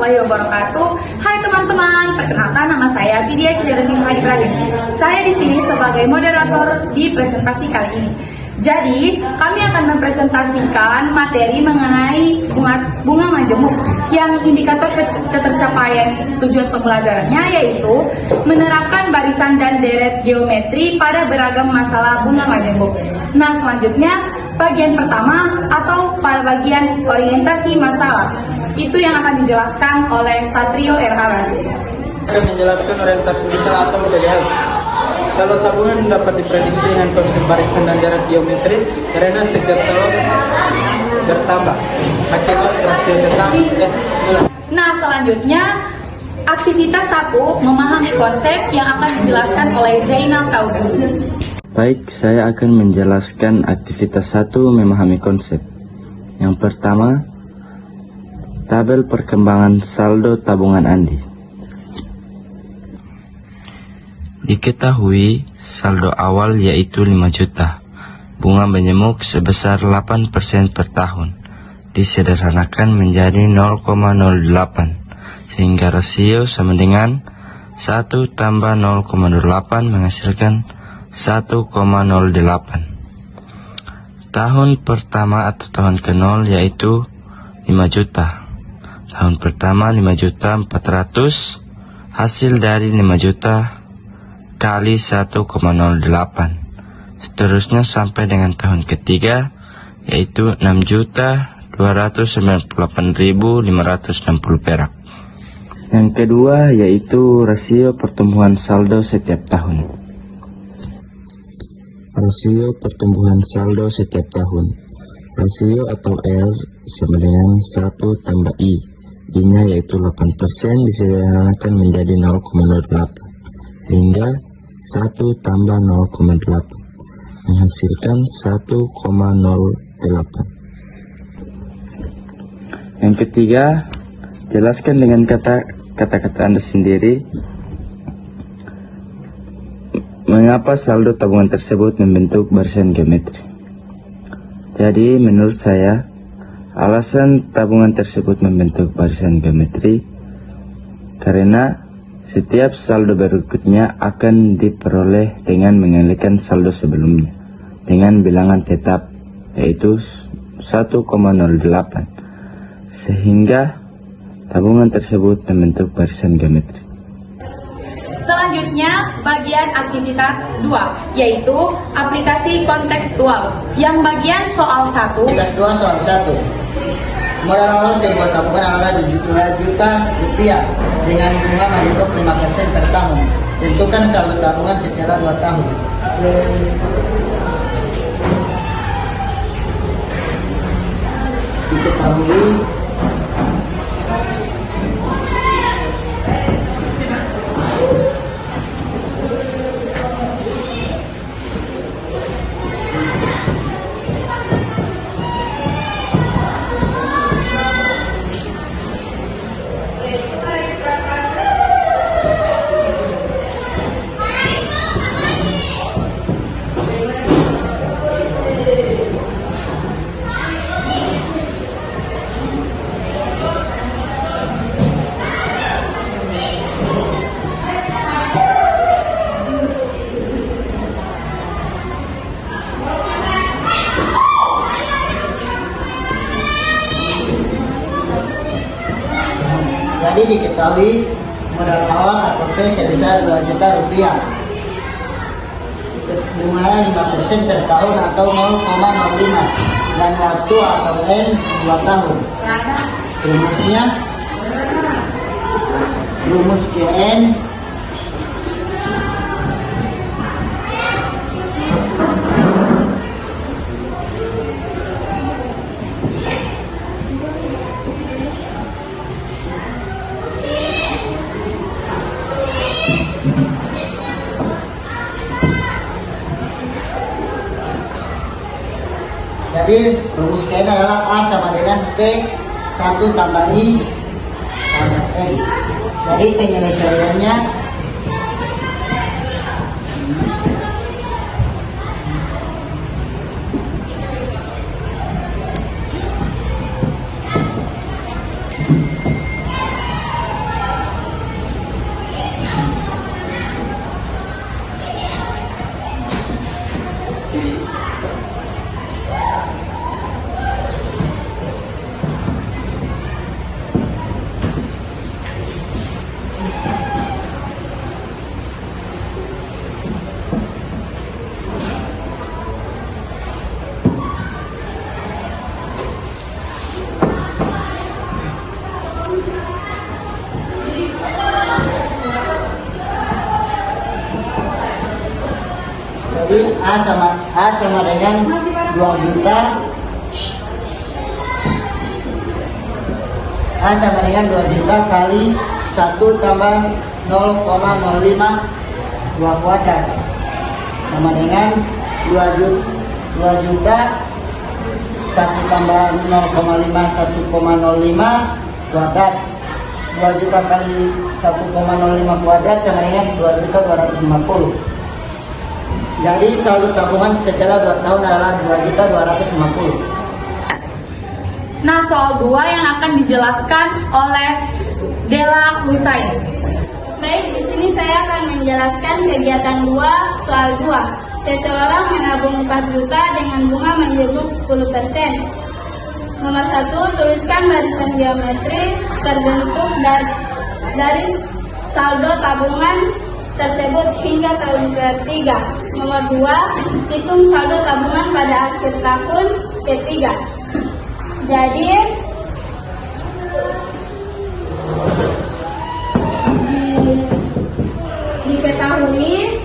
warahmatullahi wabarakatuh. Hai teman-teman, perkenalkan nama saya Vidya Cirenisa Ibrahim. Saya di sini sebagai moderator di presentasi kali ini. Jadi, kami akan mempresentasikan materi mengenai bunga majemuk yang indikator ketercapaian tujuan pembelajarannya yaitu menerapkan barisan dan deret geometri pada beragam masalah bunga majemuk. Nah, selanjutnya bagian pertama atau pada bagian orientasi masalah. Itu yang akan dijelaskan oleh Satrio R. Aras. Akan menjelaskan orientasi masalah atau pilihan. Saldo tabungan dapat diprediksi dengan konsep barisan dan deret geometri karena setiap tahun bertambah akibat rasio tetap. Nah, selanjutnya aktivitas 1 memahami konsep yang akan dijelaskan oleh Zainal Kauda. Baik, saya akan menjelaskan aktivitas 1 memahami konsep. Yang pertama, tabel perkembangan saldo tabungan Andi. Diketahui saldo awal yaitu 5 juta. Bunga majemuk sebesar 8% per tahun. Disederhanakan menjadi 0,08 sehingga rasio sama dengan 1 tambah 0,08 menghasilkan 1,08. Tahun pertama atau tahun ke-0 yaitu 5 juta. Tahun pertama 5 juta 400, hasil dari 5 juta kali 1,08. Seterusnya sampai dengan tahun ketiga yaitu 6.298.560 perak. Yang kedua yaitu rasio pertumbuhan saldo setiap tahun. Rasio pertumbuhan saldo setiap tahun. Rasio atau R sama dengan 1 tambah I. I-nya yaitu 8% disederhanakan menjadi 0,08 hingga 1 tambah 0,8 menghasilkan 1,08. Yang ketiga, jelaskan dengan kata-kata Anda sendiri mengapa saldo tabungan tersebut membentuk barisan geometri. Jadi menurut saya, alasan tabungan tersebut membentuk barisan geometri karena setiap saldo berikutnya akan diperoleh dengan mengalihkan saldo sebelumnya dengan bilangan tetap yaitu 1,08 sehingga tabungan tersebut membentuk barisan geometri. Selanjutnya bagian aktivitas 2 yaitu aplikasi kontekstual. Yang bagian soal 1. Aktivitas 2 soal 1. Modal awal sebuah tabungan adalah 2 juta rupiah dengan bunga majemuk 5% per tahun. Tentukan saldo tabungan setelah 2 tahun. Diketahui modal awal atau P sebesar 2 juta rupiah. Bunganya 5% per tahun atau 0,05 dan waktu atau N 2 tahun. Rumusnya rumus GN Jadi rumus KN adalah A sama dengan P 1 tambah I tambah N. Jadi penyelesaiannya A sama dengan 2 juta. A sama dengan 2 juta kali 1 tambah 0,05 2 kuadrat sama dengan 2 juta 1 tambah 0,5 1,05 kuadrat. 2 juta kali 1,05 kuadrat sama dengan 2.250. Jadi saldo tabungan setelah 2 tahun adalah 2.250. Nah, soal 2 yang akan dijelaskan oleh Dela Husain. Baik, di sini saya akan menjelaskan kegiatan 2 soal 2. Seseorang menabung 4 juta dengan bunga menjemuk 10%. Nomor 1, tuliskan barisan geometri terbentuk dari saldo tabungan tersebut hingga tahun ketiga. Nomor 2, hitung saldo tabungan pada akhir tahun ketiga. Jadi, diketahui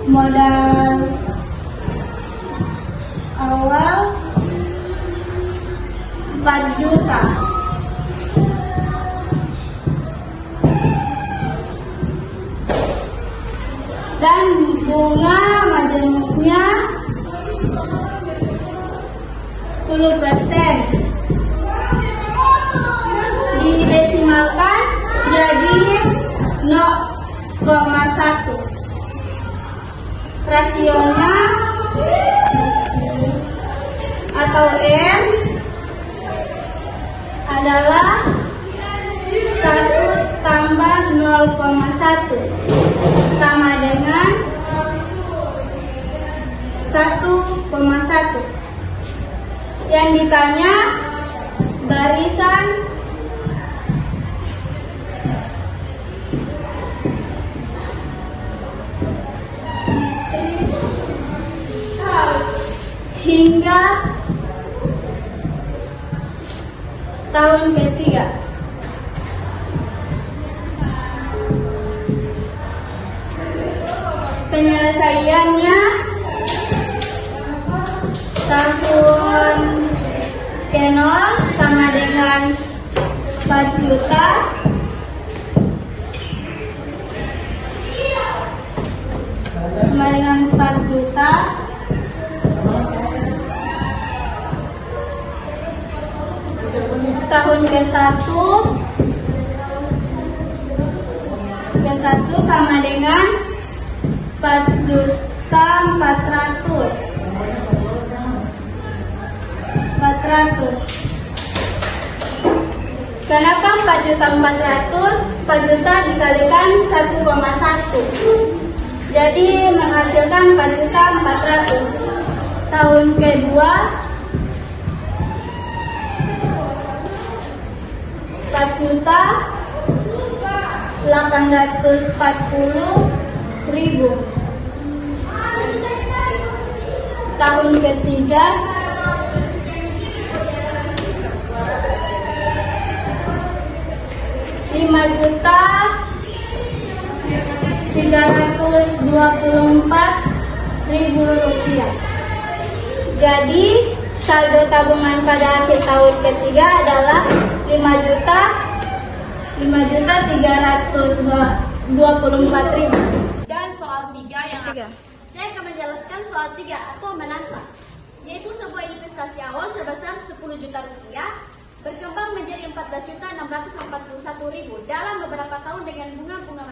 modal awal 4 juta. Dan bunga majemuknya 10%. Didesimalkan jadi 0,1. Rasionya atau M adalah 1 tambah 0,1 sama dengan 1,1. Yang ditanya barisan hingga tahun ketiga. Penyelesaiannya tahun ke-0 sama dengan 4 juta sama dengan 4 juta. Tahun ke-1 sama dengan 4.400.000. Kenapa 4.400.000? 4 juta dikalikan 1,1. Jadi menghasilkan 4.400.000. Tahun kedua 4.840.000. Tahun ketiga 5.324.000 rupiah. Jadi saldo tabungan pada akhir tahun ketiga adalah 5.324.000. Dan soal 3 yang Saya akan menjelaskan soal 3 atau menata, yaitu sebuah investasi awal sebesar 10 juta rupiah berkembang menjadi 14.641.000 dalam beberapa tahun dengan bunga-bunga